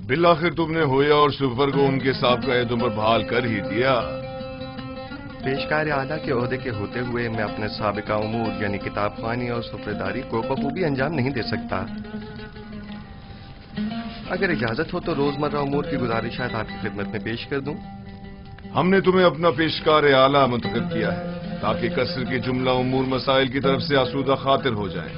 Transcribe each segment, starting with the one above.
بالآخر تم نے ہویا اور سپر کو ان کے سابقہ عہدوں پر بحال کر ہی دیا۔ پیشکار اعلیٰ کے عہدے کے ہوتے ہوئے میں اپنے سابقہ امور یعنی کتاب خوانی اور سفرداری کو بخوبی انجام نہیں دے سکتا۔ اگر اجازت ہو تو روزمرہ امور کی گزارشات آپ کی خدمت میں پیش کر دوں۔ ہم نے تمہیں اپنا پیشکار اعلیٰ منتخب کیا ہے تاکہ قصر کے جملہ امور مسائل کی طرف سے آسودہ خاطر ہو جائیں۔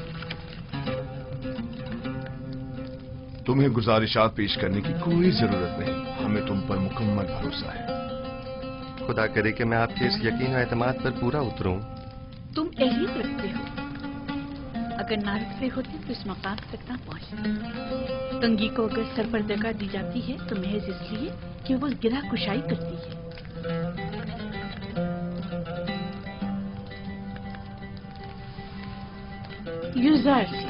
تمہیں گزارشات پیش کرنے کی کوئی ضرورت نہیں، ہمیں تم پر مکمل بھروسہ ہے۔ خدا کرے کہ میں آپ کے اس یقین و اعتماد پر پورا اتروں۔ تم اہلیت رکھتے ہو، اگر نہ رکھتے ہوتے تو اس مقام تک نہ پہنچتے۔ تنگی کو اگر سرپردگاہ دی جاتی ہے تو محض اس لیے کہ وہ گرہ کشائی کرتی ہے۔ یوزارسی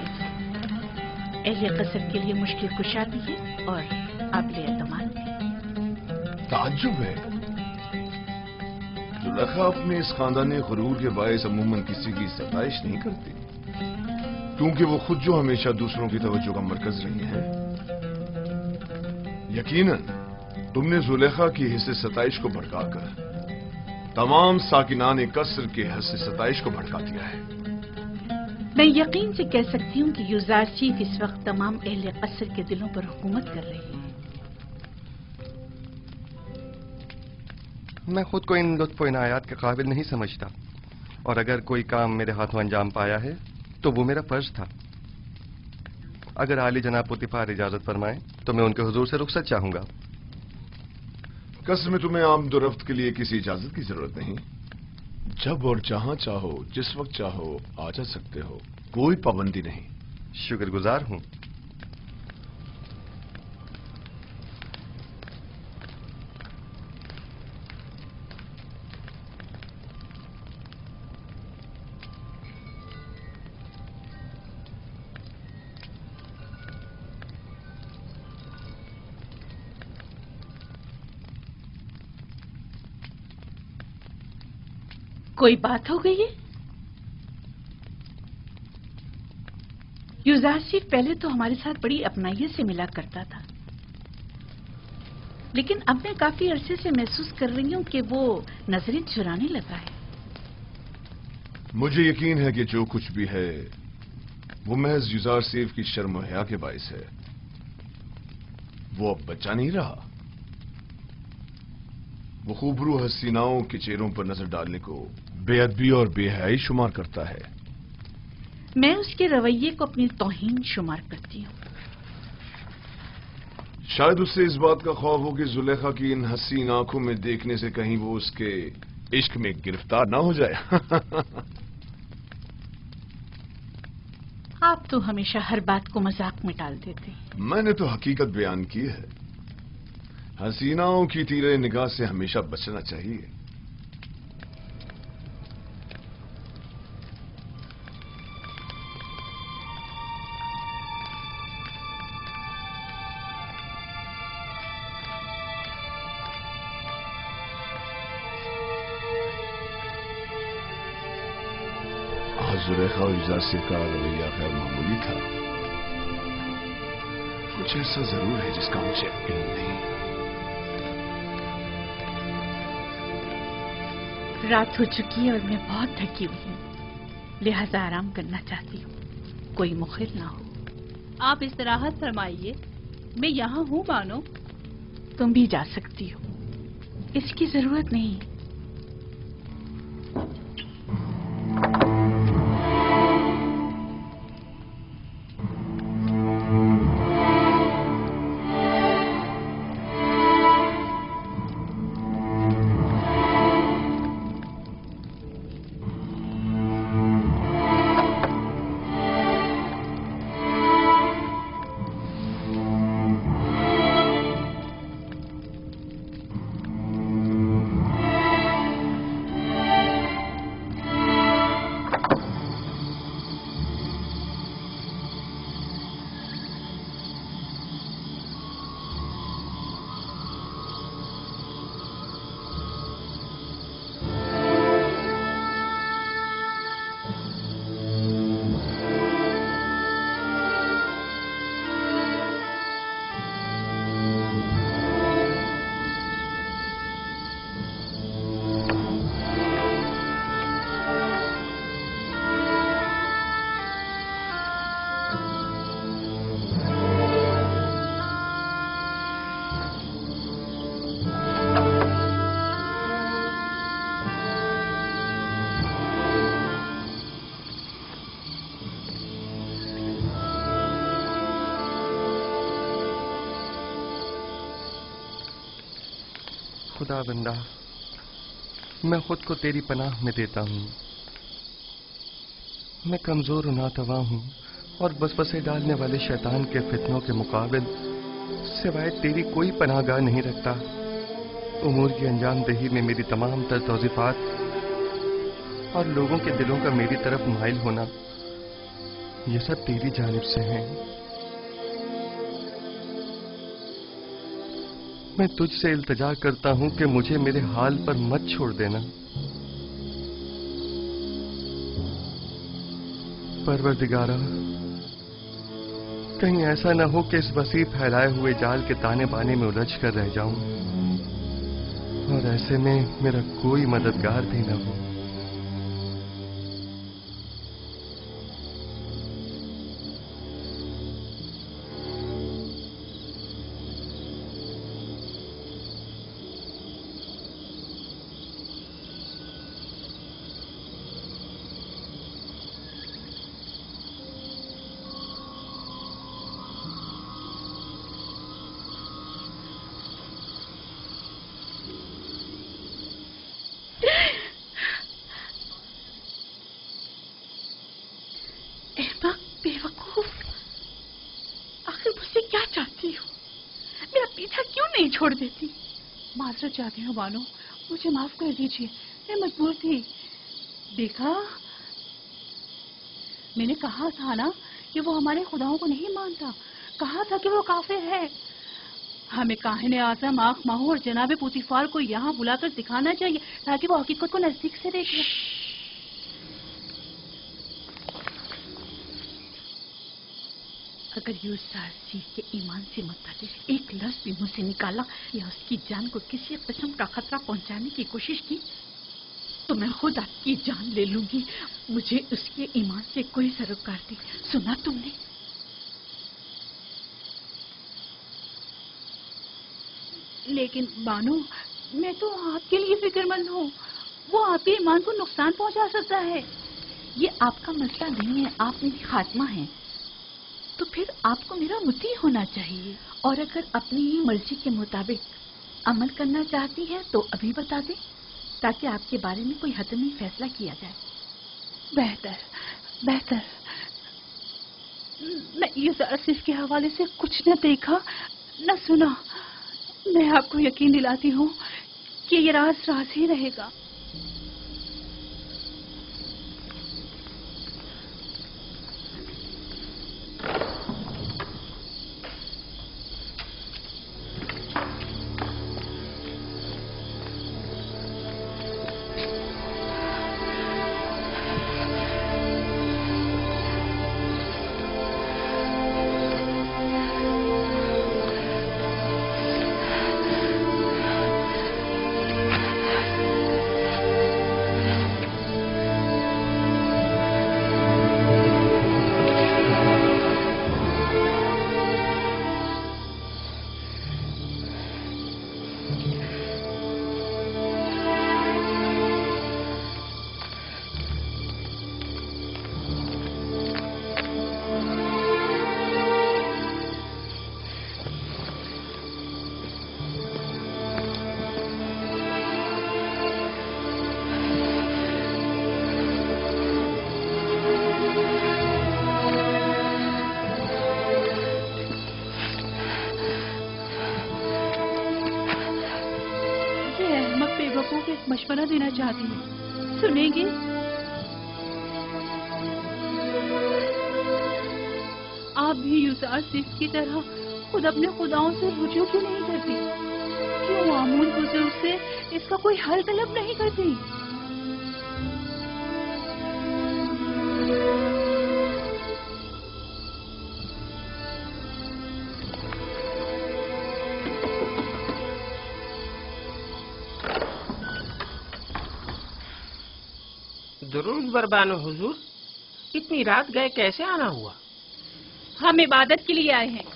اہل قصر کے لیے مشکل کشا بھی ہے اور قابل اعتماد بھی۔ تعجب ہے، زلیخا اپنے اس خاندانی غرور کے باعث عموماً کسی کی ستائش نہیں کرتی، کیونکہ وہ خود جو ہمیشہ دوسروں کی توجہ کا مرکز رہی ہیں۔ یقیناً تم نے زلیخا کی حصے ستائش کو بھڑکا کر تمام ساکنان قصر کے حصے ستائش کو بھڑکا دیا ہے۔ میں یقین سے کہہ سکتی ہوں کہ یوزار چیف اس وقت تمام اہل قصر کے دلوں پر حکومت کر رہی ہے۔ میں خود کو ان لطف و عنایات کے قابل نہیں سمجھتا، اور اگر کوئی کام میرے ہاتھوں انجام پایا ہے تو وہ میرا فرض تھا۔ اگر عالی جناب پوتیفار اجازت فرمائیں تو میں ان کے حضور سے رخصت چاہوں گا۔ قصر میں تمہیں آمد و رفت کے لیے کسی اجازت کی ضرورت نہیں، جب اور جہاں چاہو جس وقت چاہو آ جا سکتے ہو، کوئی پابندی نہیں۔ شکر گزار ہوں۔ کوئی بات ہو گئی ہے؟ یوزارسی پہلے تو ہمارے ساتھ بڑی اپنائیت سے ملا کرتا تھا، لیکن اب میں کافی عرصے سے محسوس کر رہی ہوں کہ وہ نظریں چرانے لگا ہے۔ مجھے یقین ہے کہ جو کچھ بھی ہے وہ محض یوزار سیف کی شرم و حیا کے باعث ہے۔ وہ اب بچہ نہیں رہا، وہ خوبرو حسیناؤں کے چہروں پر نظر ڈالنے کو بے ادبی اور بے حیائی شمار کرتا ہے۔ میں اس کے رویے کو اپنی توہین شمار کرتی ہوں۔ شاید اس سے اس بات کا خوف ہو کہ زلیخا کی ان حسین آنکھوں میں دیکھنے سے کہیں وہ اس کے عشق میں گرفتار نہ ہو جائے۔ آپ تو ہمیشہ ہر بات کو مذاق میں ٹال دیتے ہیں۔ میں نے تو حقیقت بیان کی ہے۔ حسیناؤں کی تیرے نگاہ سے ہمیشہ بچنا چاہیے۔ زلیخا اور یوزارسی کا رویہ غیر معمولی تھا، کچھ ایسا ضرور ہے جس کا مجھے علم نہیں۔ رات ہو چکی ہے اور میں بہت تھکی ہوئی ہوں، لہذا آرام کرنا چاہتی ہوں، کوئی مخل نہ ہو۔ آپ استراحت فرمائیے، میں یہاں ہوں بانو۔ تم بھی جا سکتی ہو، اس کی ضرورت نہیں۔ خدا بندہ میں خود کو تیری پناہ میں دیتا ہوں. میں کمزور و ناتواں ہوں اور وسوسے ڈالنے والے شیطان کے فتنوں کے مقابل سوائے تیری کوئی پناہ گاہ نہیں رکھتا. امور کی انجام دہی میں میری تمام تر توصیفات اور لوگوں کے دلوں کا میری طرف مائل ہونا یہ سب تیری جانب سے ہیں. میں تجھ سے التجا کرتا ہوں کہ مجھے میرے حال پر مت چھوڑ دینا. پروردگارا کہیں ایسا نہ ہو کہ اس وسیع پھیلائے ہوئے جال کے تانے بانے میں الجھ کر رہ جاؤں اور ایسے میں میرا کوئی مددگار بھی نہ ہو. چھوڑ دیتی. معذرت چاہتی ہوں بانو، مجھے معاف کر دیجیے، میں مجبور تھی. دیکھا میں نے کہا تھا نا کہ وہ ہمارے خداؤں کو نہیں مانتا، کہا تھا کہ وہ کافر ہے. ہمیں کاہن اعظم آنکھ ماہو اور جناب پوتیفار کو یہاں بلا کر دکھانا چاہیے تاکہ وہ حقیقت کو نزدیک سے دیکھے. اگر یوسف کے ایمان سے متعلق ایک لفظ بھی مجھ سے نکالا یا اس کی جان کو کسی قسم کا خطرہ پہنچانے کی کوشش کی تو میں خود آپ کی جان لے لوں گی. مجھے اس کے ایمان سے کوئی سروکار نہیں. سنا تم نے؟ لیکن بانو میں تو آپ کے لیے فکر مند ہوں. وہ آپ کے ایمان کو نقصان پہنچا سکتا ہے. یہ آپ کا مسئلہ نہیں ہے، آپ میری خاتمہ ہیں. تو پھر آپ کو میرا مطیع ہونا چاہیے، اور اگر اپنی مرضی کے مطابق عمل کرنا چاہتی ہے تو ابھی بتا دیں تاکہ آپ کے بارے میں کوئی حتمی فیصلہ کیا جائے. بہتر. میں یوسف کے حوالے سے کچھ نہ دیکھا نہ سنا. میں آپ کو یقین دلاتی ہوں کہ یہ راز ہی رہے گا. مشورہ دینا چاہتی ہوں، سنیں گے؟ آپ بھی یوسف کی طرح خود اپنے خداؤں سے رجوع کیوں نہیں کرتی؟ کیوں معمول بزرگ سے اس کا کوئی حل طلب نہیں کرتی؟ درود بربانو حضور، اتنی رات گئے کیسے آنا ہوا؟ ہم عبادت کے لیے آئے ہیں.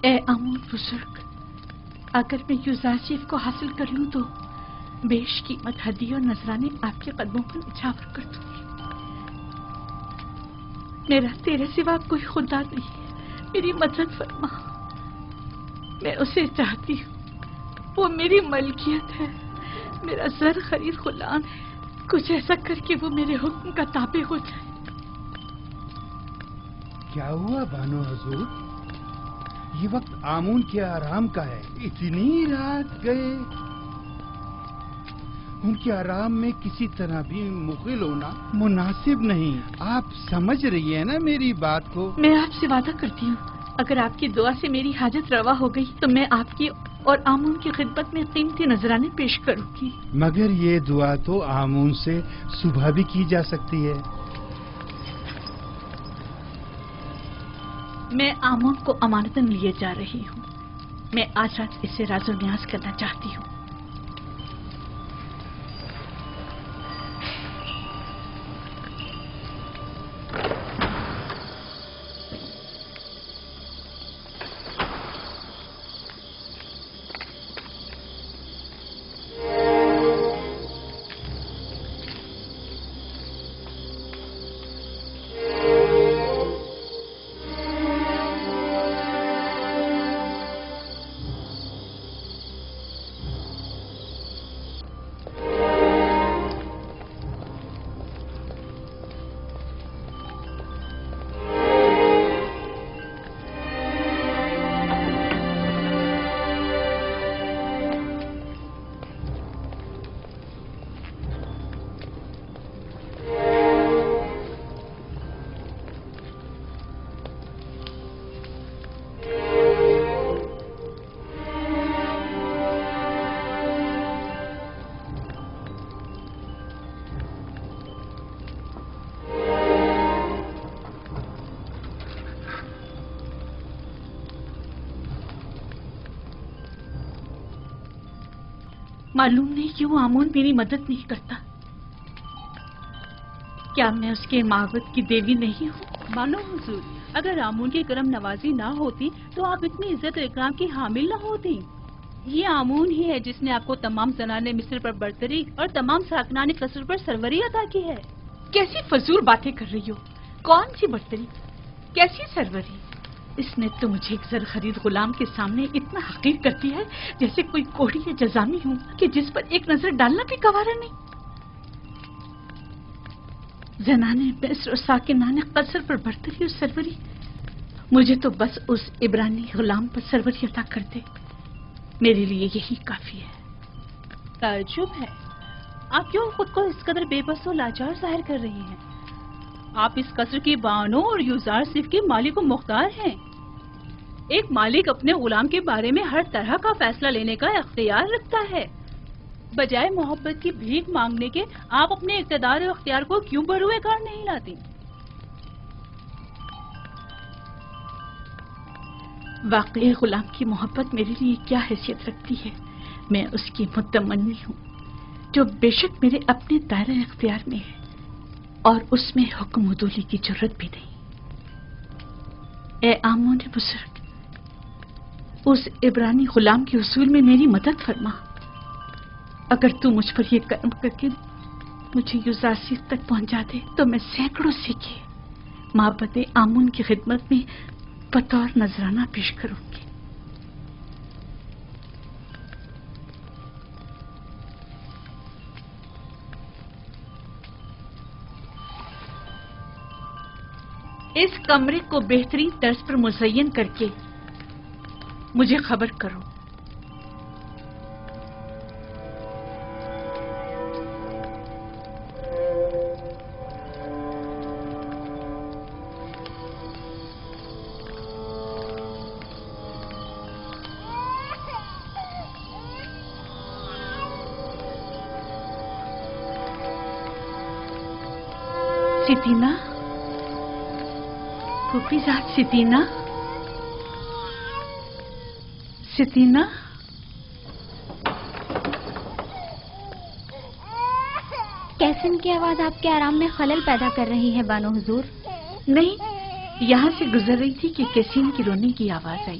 اے آمون بزرگ، اگر میں یوزارشیف کو حاصل کر لوں تو بیش قیمت ہدیے اور نذرانے آپ کے قدموں پر نچھاور کر دوں گی۔ میرا تیرے سوا کوئی خدا نہیں ہے، میری مدد فرما، میں اسے چاہتی ہوں، وہ میری ملکیت ہے، میرا زر خرید غلام ہے، کچھ ایسا کر کے وہ میرے حکم کا تابع ہو جائے۔ کیا ہوا بانو حضور؟ یہ وقت آمون کے آرام کا ہے، اتنی رات گئے، ان کے آرام میں کسی طرح بھی مغل ہونا مناسب نہیں۔ آپ سمجھ رہی ہیں نا میری بات کو؟ میں آپ سے وعدہ کرتی ہوں، اگر آپ کی دعا سے میری حاجت روا ہو گئی تو میں آپ کی اور آمون کی خدمت میں قیمتی نذرانے پیش کروں گی۔ مگر یہ دعا تو آمون سے صبح بھی کی جا سکتی ہے۔ میں آمون کو امانتاً لیے جا رہی ہوں، میں آج رات اس سے راز و نیاز کرنا چاہتی ہوں۔ معلوم نہیں کیوں آمون میری مدد نہیں کرتا، کیا میں اس کے معبد کی دیوی نہیں ہوں؟ مانو حضور، اگر آمون کی کرم نوازی نہ ہوتی تو آپ اتنی عزت و اکرام کی حامل نہ ہوتی۔ یہ آمون ہی ہے جس نے آپ کو تمام زنان مصر پر برتری اور تمام ساکنان قصر پر سروری عطا کی ہے۔ کیسی فضول باتیں کر رہی ہو؟ کون سی برتری، کیسی سروری؟ اس نے تو مجھے ایک زر خرید غلام کے سامنے اتنا حقیر کر دیا ہے جیسے کوئی کوڑی یا جزامی ہوں کہ جس پر ایک نظر ڈالنا بھی گوارا نہیں۔ زنانے مصر اور ساکنان قصر پر برتری اور سروری، مجھے تو بس اس عبرانی غلام پر سروری عطا کر دے، میرے لیے یہی کافی ہے۔ تعجب ہے، آپ کیوں خود کو اس قدر بے بس و لاچار ظاہر کر رہی ہیں؟ آپ اس قصر کی بانو اور یوزار صرف کے مالک و مختار ہیں۔ ایک مالک اپنے غلام کے بارے میں ہر طرح کا فیصلہ لینے کا اختیار رکھتا ہے۔ بجائے محبت کی بھیک مانگنے کے آپ اپنے اقتدار و اختیار کو کیوں بروئے کار نہیں لاتی؟ واقعی غلام کی محبت میرے لیے کیا حیثیت رکھتی ہے؟ میں اس کی متمنی ہوں جو بے شک میرے اپنے دائرہ اختیار میں ہے اور اس میں حکم عدولی کی ضرورت بھی نہیں۔ اے آمون بزرگ، اس عبرانی غلام کے حصول میں میری مدد فرما۔ اگر تو مجھ پر یہ کرم کر کے مجھے یوزارسیف تک پہنچا دے تو میں سینکڑوں سکے معبد آمون کی خدمت میں بطور نذرانہ پیش کروں گی۔ اس کمرے کو بہترین طرز پر مزین کر کے مجھے خبر کرو۔ ستینہ، پھوپھی ذات ستینہ، ستینہ، کیسن کی آواز آپ کے آرام میں خلل پیدا کر رہی ہے بانو حضور؟ نہیں، یہاں سے گزر رہی تھی کہ کیسین کی رونے کی آواز آئی۔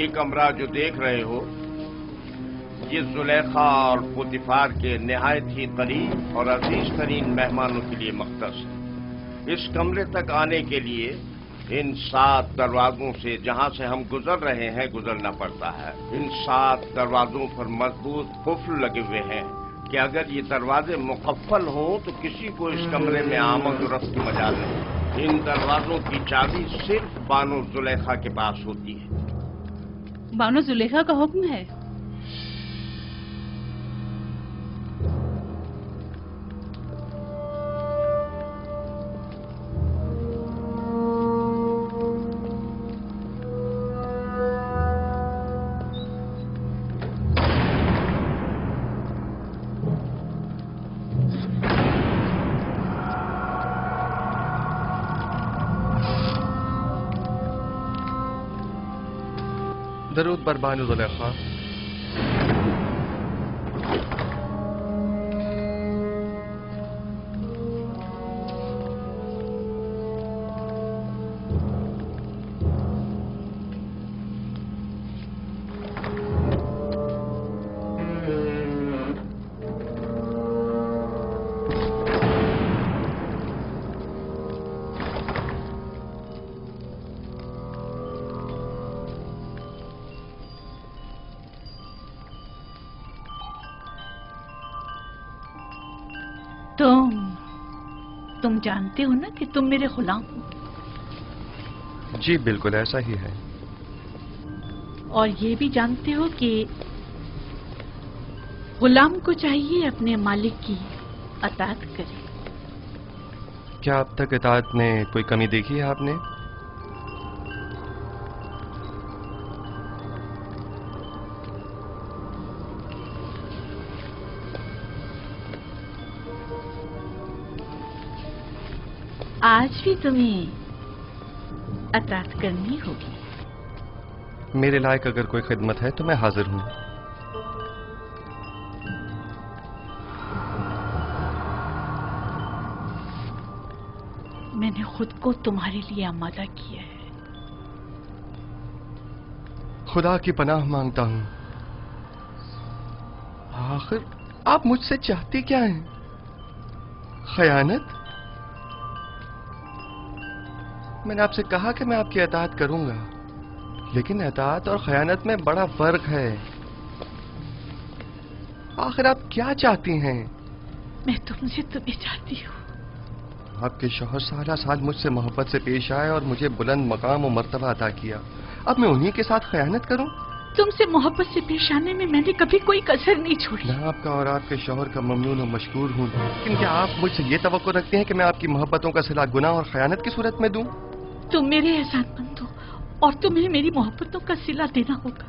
یہ کمرہ جو دیکھ رہے ہو یہ زلیخا اور پوتیفار کے نہایت ہی قریب اور عزیز ترین مہمانوں کے لیے مختص ہے۔ اس کمرے تک آنے کے لیے ان 7 دروازوں سے جہاں سے ہم گزر رہے ہیں گزرنا پڑتا ہے۔ ان 7 دروازوں پر مضبوط قفل لگے ہوئے ہیں کہ اگر یہ دروازے مقفل ہوں تو کسی کو اس کمرے میں آمد و رفت کی مجال نہیں۔ ان دروازوں کی چابی صرف بانو زلیخا کے پاس ہوتی ہے۔ بانو زلیخا کا حکم ہے؟ درود بر بانو زلیخا۔ تم جانتے ہو نا کہ تم میرے غلام ہو؟ جی بالکل ایسا ہی ہے۔ اور یہ بھی جانتے ہو کہ غلام کو چاہیے اپنے مالک کی اطاعت کرے۔ کیا اب تک اطاعت میں کوئی کمی دیکھی ہے آپ نے؟ آج بھی تمہیں اطاعت کرنی ہوگی۔ میرے لائق اگر کوئی خدمت ہے تو میں حاضر ہوں۔ میں نے خود کو تمہارے لیے آمادہ کیا ہے۔ خدا کی پناہ مانگتا ہوں۔ آخر آپ مجھ سے چاہتی کیا ہیں؟ خیانت؟ میں نے آپ سے کہا کہ میں آپ کی اطاعت کروں گا، لیکن اطاعت اور خیانت میں بڑا فرق ہے۔ آخر آپ کیا چاہتی ہیں؟ میں تم سے تمہیں چاہتی ہوں۔ آپ کے شوہر سالہ سال مجھ سے محبت سے پیش آئے اور مجھے بلند مقام و مرتبہ عطا کیا، اب میں انہی کے ساتھ خیانت کروں؟ تم سے محبت سے پیش آنے میں میں نے کبھی کوئی کسر نہیں چھوڑی۔ میں آپ کا اور آپ کے شوہر کا ممنون و مشکور ہوں، لیکن کیا آپ مجھ سے یہ توقع رکھتے ہیں کہ میں آپ کی محبتوں کا صلہ گناہ اور خیانت کی صورت میں دوں؟ تم میرے احسان مند ہو اور تمہیں میری محبتوں کا صلہ دینا ہوگا،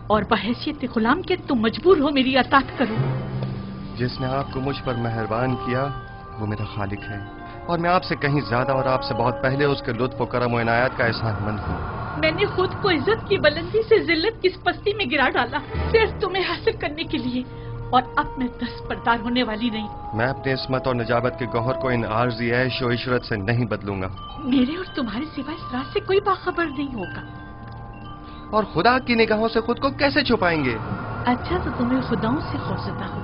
اور بحیثیت غلام کے تم مجبور ہو میری اطاعت کرو۔ جس نے آپ کو مجھ پر مہربان کیا وہ میرا خالق ہے، اور میں آپ سے کہیں زیادہ اور آپ سے بہت پہلے اس کے لطف و کرم و عنایات کا احسان مند ہوں۔ میں نے خود کو عزت کی بلندی سے ذلت کی پستی میں گرا ڈالا صرف تمہیں حاصل کرنے کے لیے، اور اب میں دستبردار ہونے والی نہیں۔ میں اپنے عصمت اور نجابت کے گوہر کو ان عارضی عیش و عشرت سے نہیں بدلوں گا۔ میرے اور تمہارے سوا اس راز سے کوئی باخبر نہیں ہوگا۔ اور خدا کی نگاہوں سے خود کو کیسے چھپائیں گے؟ اچھا تو تمہیں خداؤں سے خوفزدہ ہو،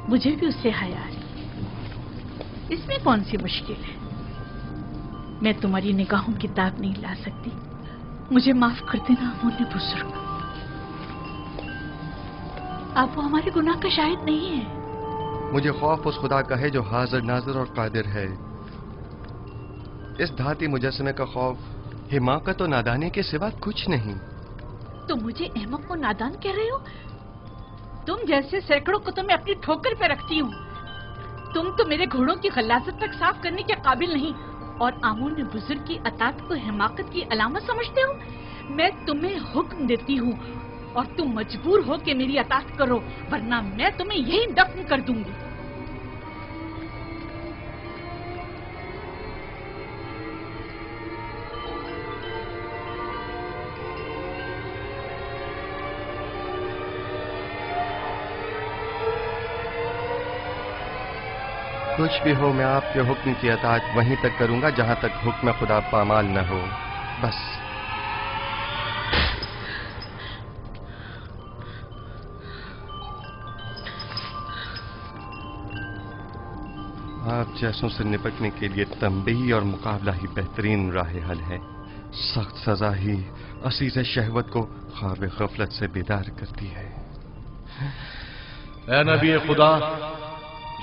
مجھے بھی اس سے حیا ہے، اس میں کون سی مشکل ہے؟ میں تمہاری نگاہوں کی داغ نہیں لا سکتی، مجھے معاف کر دینا امون بزرگ۔ آپ وہ ہمارے گناہ کا شاہد نہیں ہے۔ مجھے خوف اس خدا کا ہے جو حاضر ناظر اور قادر ہے۔ اس دھاتی مجسمے کا خوف حماقت و نادانی کے سوا کچھ نہیں۔ تم مجھے احمق و نادان کہہ رہے ہو؟ تم جیسے سینکڑوں کو تو میں اپنی ٹھوکر پہ رکھتی ہوں۔ تم تو میرے گھوڑوں کی غلاظت تک صاف کرنے کے قابل نہیں، اور آمون بزرگ کی اطاعت کو حماقت کی علامت سمجھتے ہو؟ میں تمہیں حکم دیتی ہوں اور تم مجبور ہو کہ میری اطاعت کرو، ورنہ میں تمہیں یہی دفن کر دوں گی۔ کچھ بھی ہو میں آپ کے حکم کی اطاعت وہیں تک کروں گا جہاں تک حکم خدا پامال نہ ہو، بس۔ آپ جیسوں سے نپٹنے کے لیے تنبیہ اور مقابلہ ہی بہترین راہ حل ہے. سخت سزا ہی عزیز شہوت کو خواب غفلت سے بیدار کرتی ہے. اے نبی خدا،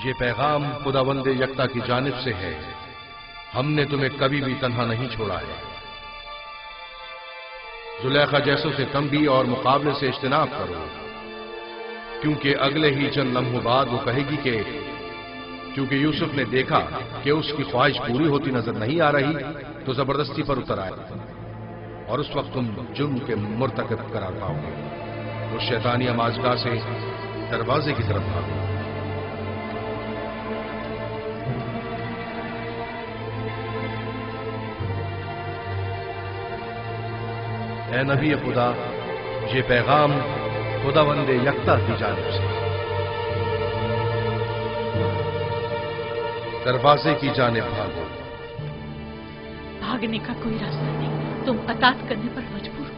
یہ پیغام خداوند یکتا کی جانب سے ہے. ہم نے تمہیں کبھی بھی تنہا نہیں چھوڑا ہے. زلیخا جیسوں سے تنبیہ اور مقابلے سے اجتناب کرو، کیونکہ اگلے ہی چند لمحوں بعد وہ کہے گی کہ کیونکہ یوسف نے دیکھا کہ اس کی خواہش پوری ہوتی نظر نہیں آ رہی تو زبردستی پر اتر آئے، اور اس وقت تم جرم کے مرتکب قرار پاؤ گے. اس شیطانی امازگاہ سے دروازے کی طرف بھاگو. اے نبی خدا، یہ پیغام خداوند یکتا کی جانب سے. دروازے کی جانب بھاگو. بھاگنے کا کوئی راستہ نہیں، تم اطاعت کرنے پر مجبور ہو.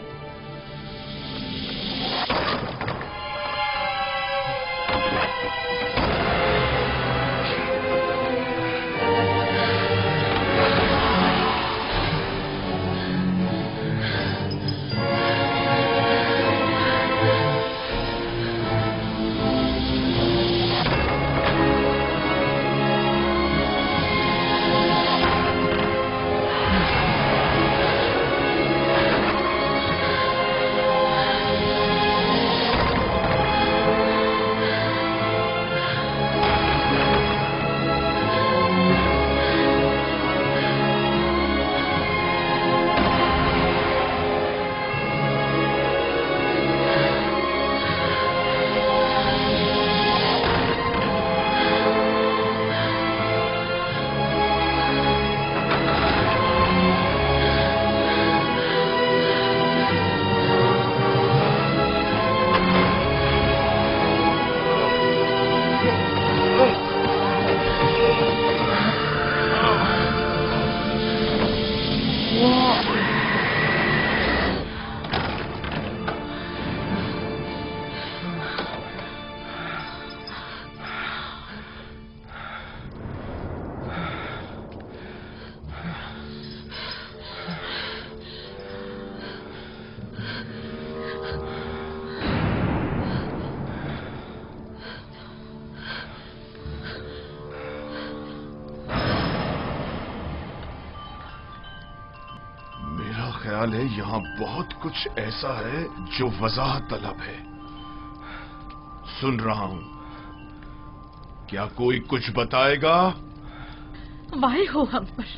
خیال ہے یہاں بہت کچھ ایسا ہے جو وضاحت طلب ہے. سن رہا ہوں، کیا کوئی کچھ بتائے گا؟ وائے ہو ہم پر،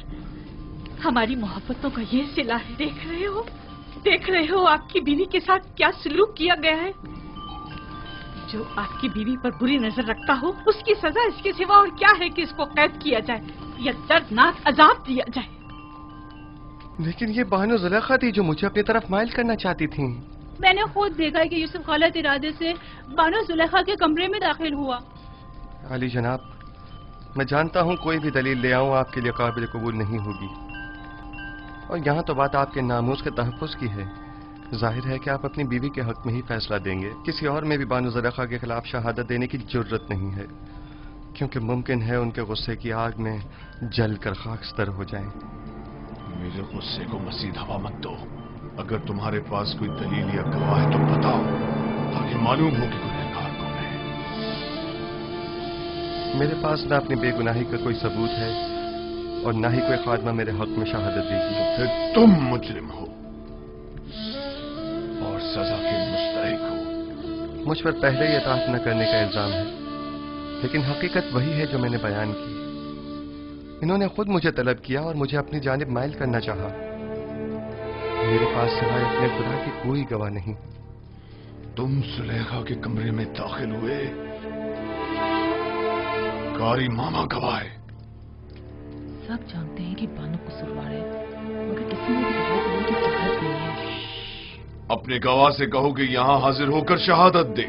ہماری محبتوں کا یہ صلہ ہے. دیکھ رہے ہو آپ کی بیوی کے ساتھ کیا سلوک کیا گیا ہے. جو آپ کی بیوی پر بری نظر رکھتا ہو اس کی سزا اس کے سوا اور کیا ہے کہ اس کو قید کیا جائے یا دردناک عذاب دیا جائے. لیکن یہ بانو زلیخا تھی جو مجھے اپنی طرف مائل کرنا چاہتی تھیں. میں نے خود دیکھا کہ یوسف غلط ارادے سے بانو زلیخا کے کمرے میں داخل ہوا. علی جناب، میں جانتا ہوں کوئی بھی دلیل لے آؤں آپ کے لیے قابل قبول نہیں ہوگی، اور یہاں تو بات آپ کے ناموس کے تحفظ کی ہے. ظاہر ہے کہ آپ اپنی بیوی کے حق میں ہی فیصلہ دیں گے. کسی اور میں بھی بانو زلیخا کے خلاف شہادت دینے کی جرت نہیں ہے، کیونکہ ممکن ہے ان کے غصے کی آگ میں جل کر خاکستر ہو جائیں. میرے غصے کو مزید ہوا مت دو. اگر تمہارے پاس کوئی دلیل یا گواہ ہے تو بتاؤ، تاکہ معلوم ہو کہ گنہگار کون ہے. میرے پاس نہ اپنی بے گناہی کا کوئی ثبوت ہے اور نہ ہی کوئی خادمہ میرے حق میں شہادت دے گی. پھر تم مجرم ہو اور سزا کے مستحق ہو. مجھ پر پہلے ہی اطاعت نہ کرنے کا الزام ہے، لیکن حقیقت وہی ہے جو میں نے بیان کی. انہوں نے خود مجھے طلب کیا اور مجھے اپنی جانب مائل کرنا چاہا. میرے پاس سوائے اپنے خدا کی کوئی گواہ نہیں. تم زلیخا کے کمرے میں داخل ہوئے، کاری ماما گواہ ہے. سب جانتے ہیں کہ بانو قصوروار ہے، مگر کسی نے بھی گواہ دینے کی ضرورت نہیں ہے. اپنے گواہ سے کہو کہ یہاں حاضر ہو کر شہادت دے.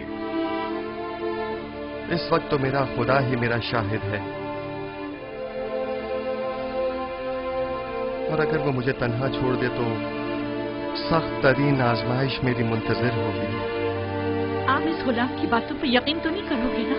اس وقت تو میرا خدا ہی میرا شاہد ہے، اور اگر وہ مجھے تنہا چھوڑ دے تو سخت ترین آزمائش میری منتظر ہوگی. آپ اس غلام کی باتوں پر یقین تو نہیں کرو گے نا؟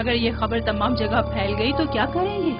اگر یہ خبر تمام جگہ پھیل گئی تو کیا کریں گے؟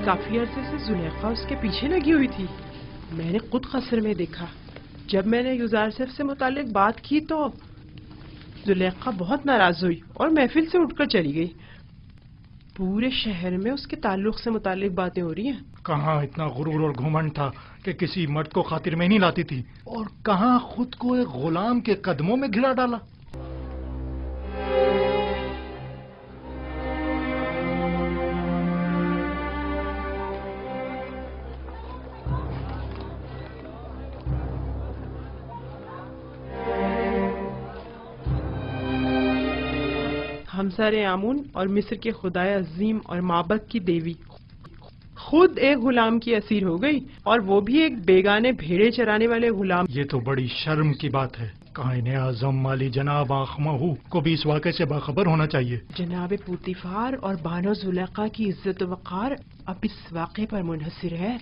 کافی عرصے سے زلیخا اس کے پیچھے لگی ہوئی تھی. میں نے خود قصر میں دیکھا. جب میں نے یوزارسف سے متعلق بات کی تو زلیخا بہت ناراض ہوئی اور محفل سے اٹھ کر چلی گئی. پورے شہر میں اس کے تعلق سے متعلق باتیں ہو رہی ہیں. کہاں اتنا غرور اور گھمنڈ تھا کہ کسی مرد کو خاطر میں نہیں لاتی تھی، اور کہاں خود کو ایک غلام کے قدموں میں گرا ڈالا. ہمسر آمون اور مصر کے خدائے عظیم اور معبد کی دیوی خود ایک غلام کی اسیر ہو گئی، اور وہ بھی ایک بیگانے بھیڑے چرانے والے غلام. یہ تو بڑی شرم کی بات ہے. قائن اعظم مالی جناب آخمہو کو بھی اس واقعے سے باخبر ہونا چاہیے. جناب پوتیفار اور بانو زلیخا کی عزت و وقار اب اس واقعے پر منحصر ہے.